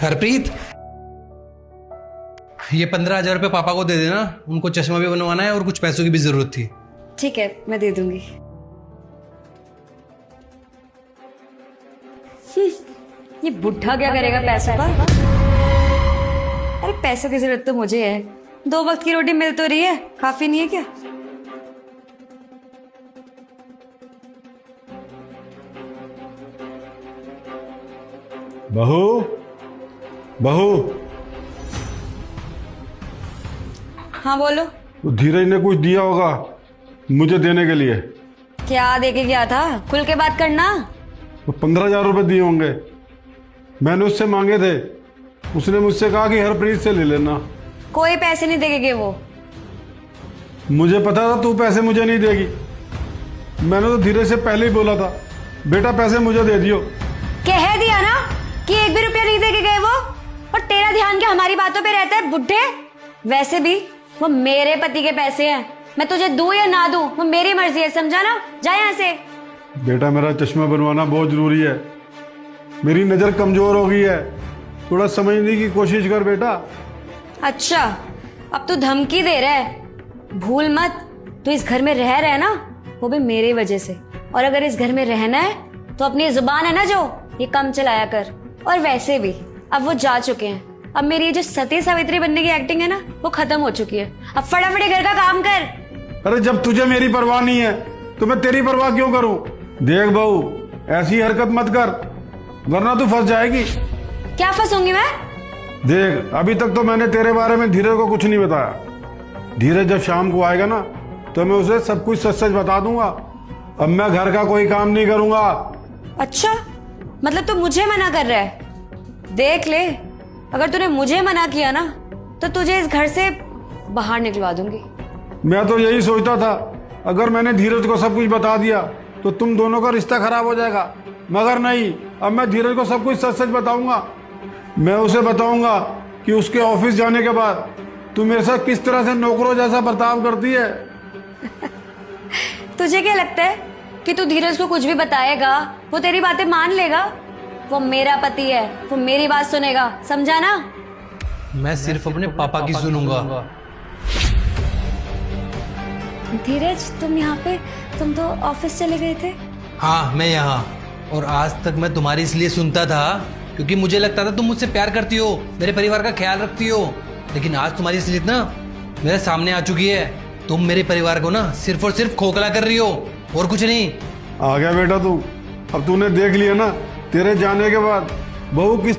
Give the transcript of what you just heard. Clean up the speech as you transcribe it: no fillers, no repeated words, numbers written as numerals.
हरप्रीत, ये 15,000 रुपये पापा को दे देना, उनको चश्मा भी बनवाना है और कुछ पैसों की भी जरूरत थी। ठीक है, मैं दे दूंगी। ये बुढ़ा क्या करेगा पैसों का? अरे पैसों की जरूरत तो मुझे है, 2 वक्त की रोटी मिल तो रही है, काफी नहीं है क्या? बहू, बहू, हाँ बोलो। तो धीरज ने कुछ दिया होगा मुझे देने के लिए। क्या दे के गया था? खुल के बात करना। तो 15,000 रुपये दिए होंगे, मैंने उससे मांगे थे। उसने मुझसे कहा कि हरप्रीत से ले लेना। कोई पैसे नहीं देके गए वो। मुझे पता था तू पैसे मुझे नहीं देगी। मैंने तो धीरज से पहले ही बोला था, बेटा पैसे मुझे दे दियो। कह दिया ना कि 1 भी रुपया नहीं देके गए वो, और तेरा ध्यान क्या हमारी बातों पे रहता है बुढ़े? वैसे भी वो मेरे पति के पैसे हैं, मैं तुझे दूं या ना दूं वो मेरी मर्जी है, समझा ना? जा यहाँ से। बेटा मेरा चश्मा बनवाना बहुत जरूरी है, मेरी नज़र कमजोर हो गई है, थोड़ा समझने की कोशिश कर बेटा। अच्छा, अब तू धमकी दे रहा है? भूल मत, तू इस घर में रह रहा है ना, वो भी मेरी वजह से। और अगर इस घर में रहना है तो अपनी जुबान है ना जो, ये कम चलाया कर। और वैसे भी अब वो जा चुके हैं, अब मेरी ये जो सती सावित्री बनने की एक्टिंग है ना, वो खत्म हो चुकी है। अब फटाफट घर का काम कर। अरे जब तुझे मेरी परवाह नहीं है तो मैं तेरी परवाह क्यों करूं? देख बहू, ऐसी हरकत मत कर वरना तू फंस जाएगी। क्या फंसूंगी मैं? देख, अभी तक तो मैंने तेरे बारे में धीरज को कुछ नहीं बताया। धीरज जब शाम को आएगा ना तो मैं उसे सब कुछ सच सच बता दूंगा। अब मैं घर का कोई काम नहीं करूंगा। अच्छा, मतलब तू मुझे मना कर रहा है? देख ले, अगर तूने मुझे मना किया ना तो तुझे इस घर से बाहर निकलवा दूंगी। मैं तो यही सोचता था, अगर मैंने धीरज को सब कुछ बता दिया तो तुम दोनों का रिश्ता खराब हो जाएगा, मगर नहीं, अब मैं धीरज को सब कुछ सच सच बताऊंगा। मैं उसे बताऊंगा कि उसके ऑफिस जाने के बाद तू मेरे साथ किस तरह से नौकरों जैसा बर्ताव करती है। तुझे क्या लगता है कि तू धीरज को कुछ भी बताएगा वो तेरी बातें मान लेगा? वो मेरा पति है, वो मेरी बात सुनेगा, समझा ना? मैं सिर्फ अपने पापा की सुनूंगा। धीरज, तुम यहाँ पे, तुम तो ऑफिस चले गए थे। हाँ, मैं यहाँ, और आज तक मैं तुम्हारी इसलिए सुनता था क्योंकि मुझे लगता था तुम मुझसे प्यार करती हो, मेरे परिवार का ख्याल रखती हो। लेकिन आज तुम्हारी असलियत ना मेरे सामने आ चुकी है। तुम मेरे परिवार को ना सिर्फ और सिर्फ खोखला कर रही हो, और कुछ नहीं। आ गया बेटा तू, अब तूने देख लिया ना तेरे जाने के बाद बहू किस